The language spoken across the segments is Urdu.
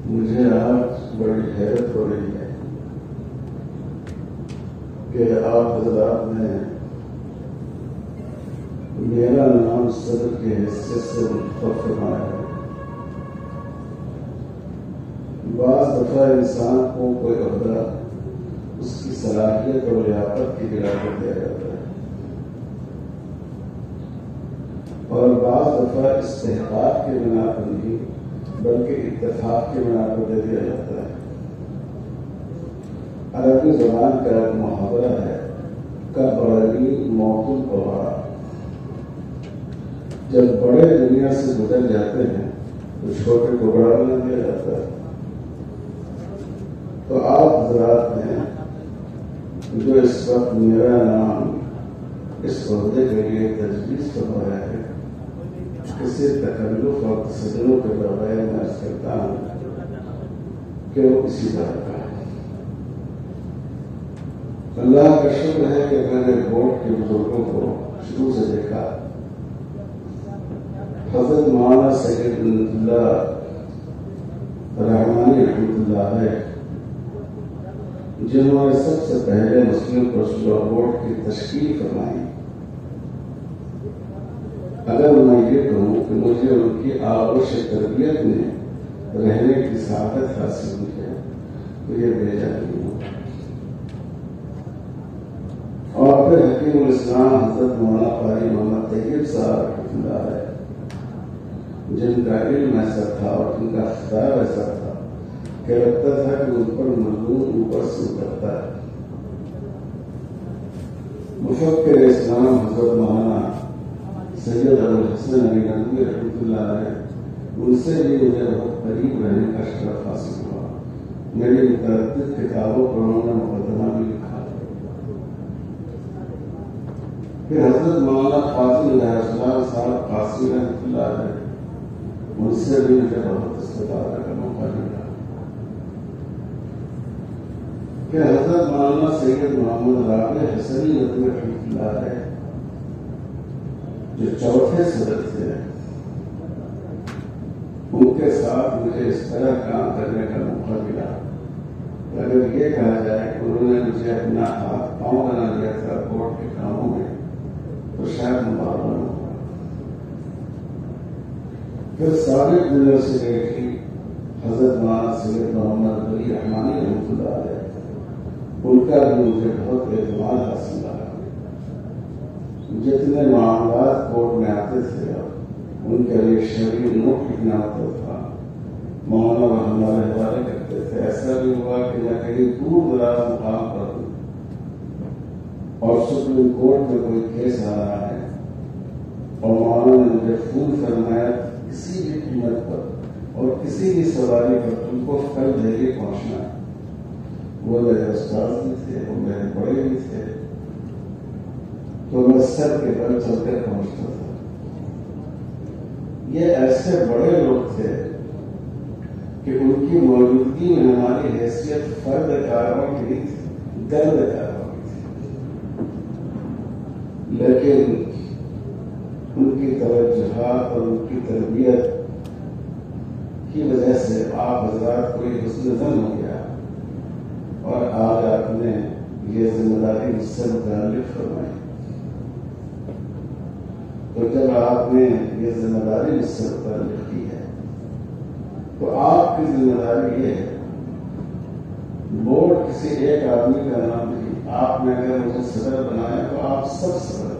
مجھے آج بڑی حیرت ہو رہی ہے کہ آپ حضرات نے میرا نام صدر کی حیثیت سے منتخب فرمایا ہے۔ بعض دفعہ انسان کو کوئی عہدہ اس کی صلاحیت اور لیاقت کی بنا پر دیا جاتا ہے، اور بعض دفعہ استحقاق کی بنا پر نہیں بلکہ اتفاق کی بنا پر دے دیا جاتا ہے۔ عربی زبان کا ایک محاورہ ہے کبرنی موت البوار، جب بڑے دنیا سے گزر جاتے ہیں تو چھوٹے کو بڑا بنا دیا جاتا ہے۔ تو آپ حضرات نے جو اس وقت میرا نام اس عہدے کے لیے تجویز فرمایا ہے، کسی تکلف اور تصدیوں کے بغیر میں عرض کرتا ہوں کہ وہ اسی طرح کا ہے۔ اللہ کا شکر ہے کہ میں نے بورڈ کے بزرگوں کو شروع سے دیکھا۔ حضرت مولانا سید اللہ رحمانی رحمۃ اللہ علیہ، جنہوں نے سب سے پہلے مسلم پرسنل بورڈ کی تشکیل فرمائی، اگر میں یہ کہوں کہ مجھے ان کی آغوش تربیت میں رہنے کی سعادت حاصل ہوئی ہے تو یہ بھیجا نہیں ہوں۔ اور پھر حکیم الاسلام حضرت مولانا قاری محمد طیب صاحب رحمۃ اللہ علیہ، جن کا علم ایسا تھا اور جن کا خطاب ایسا تھا کہ لگتا تھا کہ ان پر مضمون اوپر سے اترتا ہے۔ مفکر اسلام حضرت مولانا سید ابوالحسن علی ندوی رحمۃ اللہ علیہ، ان سے بھی مجھے بہت قریب رہنے کا شرف حاصل ہوا۔ میری متعدد کتابوں پر انہوں نے مقدمہ بھی لکھا۔ پھر حضرت مولانا قاسم علیہ السلام صاحب قاسم رحمۃ اللہ علیہ، ان سے بھی مجھے بہت استفادہ کا موقع ملا۔ پھر حضرت مولانا سید محمد رابع حسنی ندوی رحمۃ اللہ علیہ، جو چوتھے صدر تھے، ان کے ساتھ مجھے اس طرح کام کرنے کا موقع ملا کہ اگر یہ کہا جائے کہ انہوں نے مجھے اپنا ہاتھ پاؤں بنا لیا تھا بورڈ کے کاموں میں تو شاید مقابلہ نہ ہوگا۔ پھر سابق یونیورسٹی کی حضرت مولانا سید محمد علی رحمانی رحمۃ اللہ علیہ، ان کا بھی مجھے بہت اعتماد حاصل رہا۔ جتنے معاملات کورٹ میں آتے تھے ان کے لیے شرعی نوٹ لکھنا ہوتا تھا، مولانا وہ ہمارے حوالے کرتے تھے۔ ایسا بھی ہوا کہ میں کہیں دور دراز مقام پر ہوں اور سپریم کورٹ میں کوئی کیس آ رہا ہے اور مولانا نے مجھے فون فرمایا کسی بھی قیمت پر اور کسی بھی سواری پر تم کو کل دہلی پہنچنا ہے۔ وہ میرے استاد بھی تھے، وہ میرے بڑے بھی تھے، تو میں سر کے بل چل کر پہنچتا تھا۔ یہ ایسے بڑے لوگ تھے کہ ان کی موجودگی میں ہماری حیثیت فرد کاروں کی نہیں تھی، درد کاروں کی تھی، لیکن ان کی توجہات اور ان کی تربیت کی وجہ سے آپ حضرات کو یہ حسن ظن ہو گیا اور آج آپ نے یہ ذمہ داری مجھ سے متعلق فرمائی۔ تو جب آپ نے یہ ذمہ داری مجھ سے متعلق کی ہے تو آپ کی ذمہ داری یہ ہے، بورڈ کسی ایک آدمی کا نام نہیں۔ آپ نے اگر مجھے صدر بنایا تو آپ سب صدر،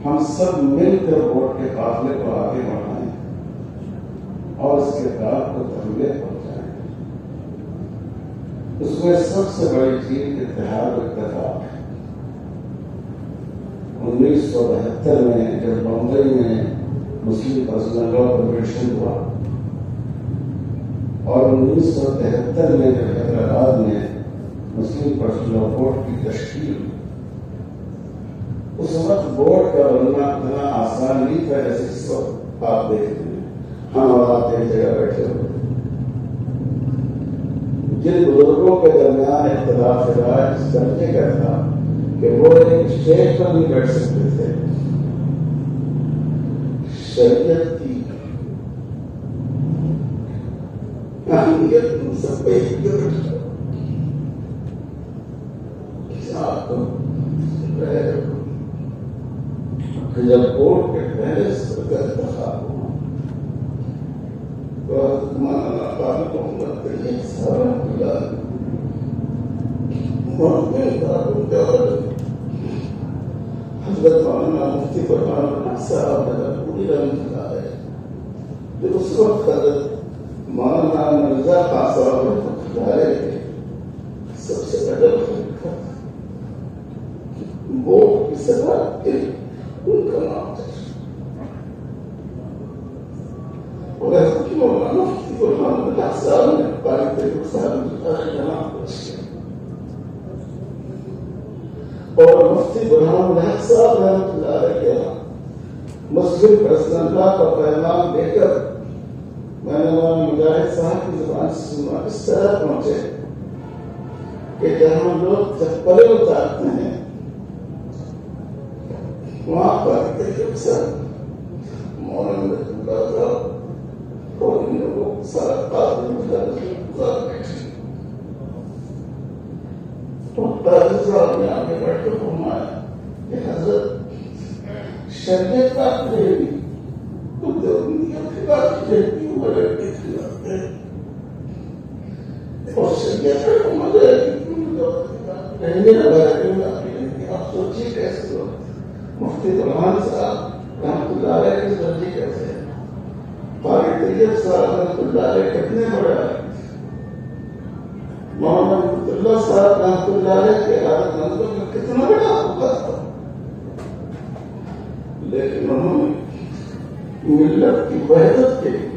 ہم سب مل کر بورڈ کے قافلے کو آگے بڑھائیں اور اس کے کام کو تربیت پہنچائیں۔ اس میں سب سے بڑی چیز اتحاد و اتفاق ہے۔ 1972 میں جب بمبئی میں مسلم پرسنل لا کنونشن ہوا اور 1973 میں جب حیدرآباد میں مسلم پرسنل لا بورڈ کی تشکیل ہوئی، اس وقت بورڈ کا بننا اتنا آسان نہیں تھا جیسے اس وقت آپ دیکھتے ہیں۔ ہم اور آپ ایک جگہ بیٹھے ہوئے، جن بزرگوں کے درمیان اختلاف رائے اس درجے کا تھا کہ وہ ایک اسٹیج پر نہیں بیٹھ سکتے تھے۔ شریعت کی اہمیت تم سب پہ جب ووٹ کے پہلے صدر کا انتخاب ہوا تو مولانا طارق محمد طیب صاحب حضرت مولانا مفتی برہان صاحب پوری رحمت اللہ ہے جو اس وقت حضرت مولانا مرزا خان صاحب رحمت اللہ ہے سب سے پہلے ووٹ کی صدارت کے ان کا نام تھا اور حضرت مولانا مفتی برہان صاحب نے طارق طیب صاحب کا نام پوچھ کیا اور مفتی برہان صاحب رحمۃ اللہ علیہ مسلم پرسنل اللہ کا پیغام دے کر میں نے مولانا مجاہد صاحب کی زبان سے سنا اس طرح پہنچے کہ جہاں لوگ چپلیں اتارتے ہیں وہاں پر مولانا اللہ صاحب اور ان لوگوں کو سارا قابل بیٹھے قاضی صاحب نے آگے بڑھ کر فرمایا کہ حضرت شریعت کا رہے گی تم جو دنیا کی بات کہتی ہوں وہ لڑکے کھلاتے ہیں اور شریعت کا فرما جائے گی تم جو رہنے لگا آپ سوچیے کیسے ہو مفتی برہان صاحب رحمۃ اللہ علیہ کی سوچی کیسے ہے طارق طیب صاحب رحمۃ اللہ علیہ کتنے بڑے ہیں مولانا اللہ صاحب رحمۃ اللہ علیہ کے عادت مندوں میں کتنا بڑا ہوتا تھا لیکن انہوں نے ملت کی وحدت کے لیے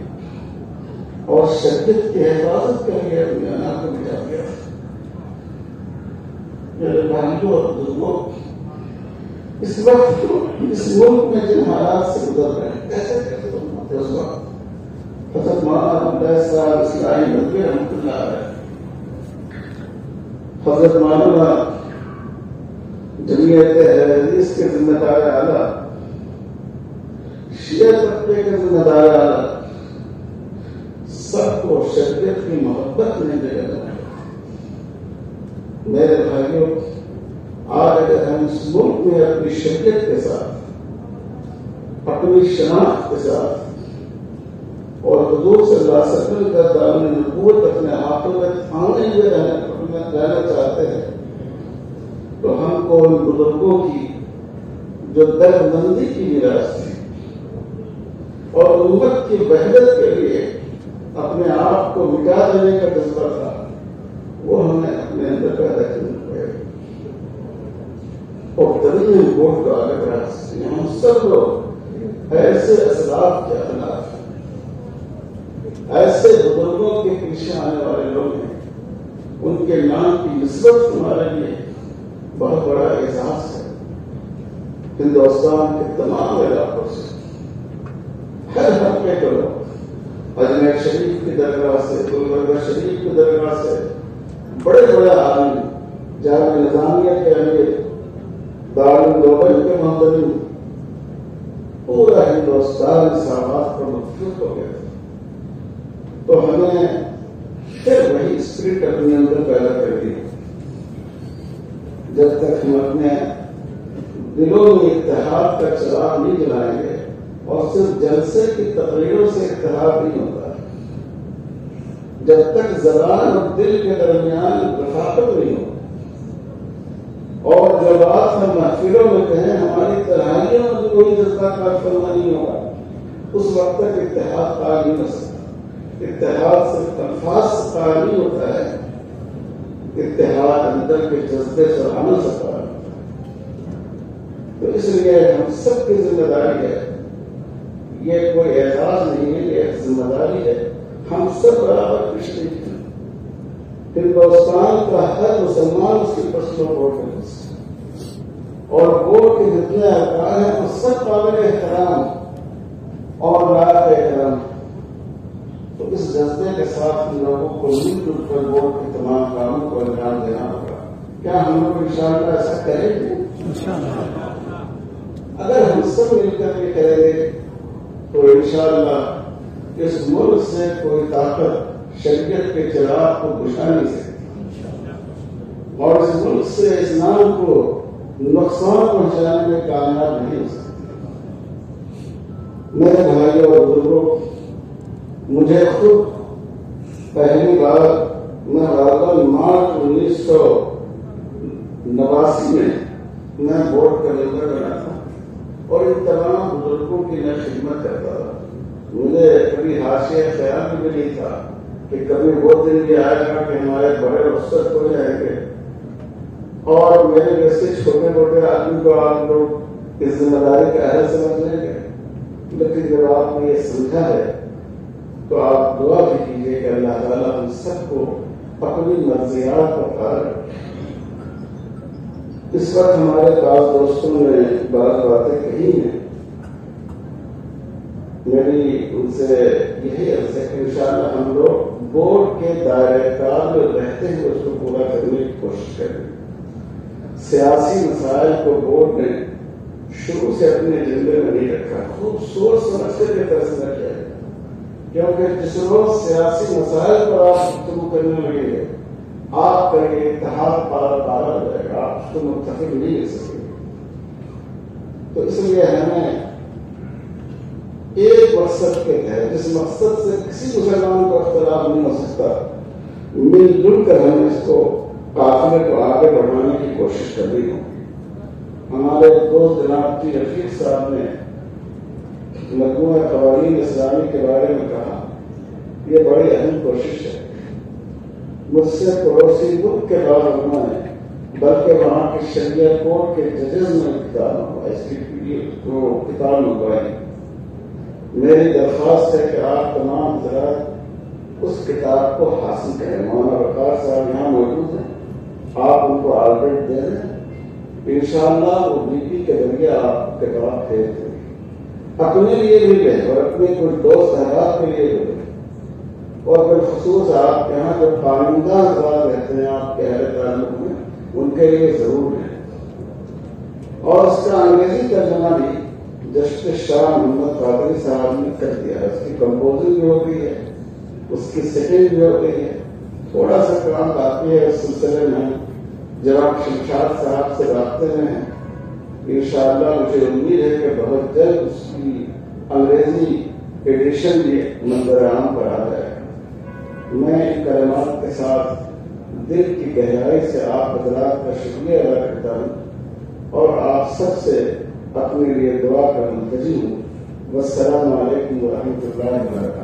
اور شریعت کی حفاظت کے لیے اپنے انا کو ملا دیا میرے بھائیوں اور بزرگوں اس وقت اس ملک میں جن حالات سے گزر رہے ہیں کیسے کیسے اس وقت حضرت مولانا عبداللہ صاحب اسلامی ندوی رحمۃ اللہ علیہ حضرت مولانا جمعیت اہل حدیث کے ذمہ دار اعلیٰ شیعہ طبقے کے ذمہ دار اعلیٰ سب کو شریعت کی محبت نہیں دے گا میرے بھائیوں آج اگر ہم اس ملک میں اپنی شریعت کے ساتھ اپنی شناخت کے ساتھ اور حضور صلی اللہ علیہ وسلم کا دامن نبوت اپنے ہاتھوں میں تھامے ہوئے رہنا چاہتے ہیں تو ہم کو ان بزرگوں کی جو درد-مندی کی میراث تھی اور امت کی وحدت کے لیے اپنے آپ کو مٹا دینے کا جذبہ تھا وہ ہمیں اپنے اندر پیدا کرنا پڑے اور ترین ووٹ کا آگے بڑھا سکتے ہیں ہم سب لوگ ایسے اسلاف کے خلاف ایسے بزرگوں کے پیچھے آنے والے لوگ ہیں ان کے نام کی نسبت ہمارے لیے بہت بڑا احساس ہے ہندوستان کے تمام علاقوں سے ہر ہفتے کے لوگ اجمیر شریف کی درگاہ سے گلبرگہ شریف کی درگاہ سے بڑے بڑے عالم جامعہ نظامیہ کے امیر دارالعلوم کے مندرین پورا ہندوستان اس آواز پر متفق ہو گیا تو ہمیں پھر وہی اسپرٹ اپنے اندر پیدا کر دی جب تک ہم اپنے دلوں میں اتحاد کا چراغ نہیں جلائیں گے اور صرف جلسے کی تقریروں سے اتحاد نہیں ہوتا جب تک زبان اور دل کے درمیان رفاقت نہیں ہو اور جو بات ہم محفلوں میں کہیں ہماری تنہائیوں میں بھی کوئی جذبہ کا فرما نہیں ہوگا اس وقت تک اتحاد قائم نہیں ہو سکتا اتحاد صرف الفاظ سے قائم نہیں ہوتا ہے اتحاد اندر کے جذبے سے عمل سے قائم ہوتا ہے تو اس لیے ہم سب کی ذمہ داری ہے یہ کوئی اعزاز نہیں ہے یہ ایک ذمہ داری ہے ہم سب برابر پچھلے ہیں ہندوستان کا ہر مسلمان اس کی پرسنل ووٹ ہے اور ووٹ کے جتنے ارکان ہیں وہ سب قابل احترام اور لائق احترام تو اس جذبے کے ساتھ ہم لوگوں کو مل جل کر ووٹ کے تمام کاموں کو انجام دینا ہوگا کیا ہم لوگ انشاءاللہ ایسا کریں گے اگر ہم سب مل کر کے کریں گے تو انشاءاللہ اس ملک سے کوئی طاقت شریعت کے چراغ کو بجھا نہیں سکتی اور اس ملک سے اسلام کو نقصان پہنچانے میں کامیاب نہیں ہو سکتی۔ میرے بھائیوں اور بزرگوں، مجھے خود پہلی بار میں مارچ 1989 میں بورڈ کا ممبر بنا تھا اور ان تمام بزرگوں کی میں خدمت کرتا تھا۔ مجھے کبھی حاشیہ خیال بھی نہیں تھا کہ کبھی وہ دن بھی آئے گا کہ ہمارے بڑے رخصت ہو جائیں گے اور میرے جیسے چھوٹے موٹے آدمی کو آپ لوگ اس ذمہ داری کا اہل سمجھ لیں گے، لیکن جب آپ نے یہ سمجھا ہے تو آپ دعا بھی کیجیے کہ اللہ تعالیٰ ہم سب کو اپنی مرضیات پر قائم رکھے۔ اس وقت ہمارے پاس دوستوں نے بعض باتیں کہی ہیں، میری ان سے یہی عرض ہے کہ انشاءاللہ ہم لوگ بورڈ کے دائرۂ کار میں رہتے ہوئے اس کو پورا کرنے کی کوشش کریں۔ سیاسی مسائل کو بورڈ نے شروع سے اپنے ایجنڈے میں نہیں رکھا، خوب سوچ سمجھ کر یہ فیصلہ کیا ہے، کیونکہ جس روز سیاسی مسائل پر آپ گفتگو کرنے لگیں گے آپ کا یہ اتحاد پارا ہو جائے گا، آپ اس کو متفق نہیں لے سکیں گے۔ تو اس لیے ہمیں ایک مقصد کے تحت، جس مقصد سے کسی مسلمان کو اختلاف نہیں ہو سکتا، مل جل کر ہمیں اس کو قافلے کو آگے بڑھانے کی کوشش کرنی ہوگی۔ ہمارے دوست جناب ٹی رفیق صاحب نے مجموعہ قوانین اسلامی کے بارے میں کہا، یہ بڑی اہم کوشش ہے۔ مجھ سے پڑوسی ملک کے بارے بلکہ وہاں کے شریعہ کورٹ کے ججز میں کتاب منگوائی، اس کی کتاب منگوائی۔ میری درخواست ہے کہ آپ تمام حضرات اس کتاب کو حاصل کریں۔ مولانا وقار صاحب یہاں موجود ہیں، آپ ان کو آلریڈ دے دیں، انشاءاللہ وہ بی پی کے ذریعے آپ کتاب بھیج دیں، اپنے لیے بھی لیں اور اپنے کوئی دوست احباب کے لیے بھی لیں، اور بالخصوص آپ کے یہاں جو پابندہ حضرات رہتے ہیں آپ کے اہل تعلق میں، ان کے لیے ضرور ہے۔ اور اس کا انگریزی ترجمہ بھی جسٹس شاہ محمد قادری صاحب نے کر دیا ہے، اس کی کمپوزنگ بھی ہو گئی ہے، اس کی سیٹنگ بھی ہو گئی ہے۔ تھوڑا سا کام باقی ہے، اس سلسلے میں جناب شمشاد صاحب سے رابطے میں ہیں، انشاءاللہ مجھے امید ہے کہ بہت جلد اس کی انگریزی ایڈیشن بھی منظر عام پر آ جائے گا۔ میں ان کلمات کے ساتھ دل کی گہرائی سے آپ حضرات کا شکریہ ادا کرتا ہوں اور آپ سب سے اپنے لیے دعا کا منتظر ہوں۔ والسلام علیکم ورحمۃ اللہ وبرکاتہ۔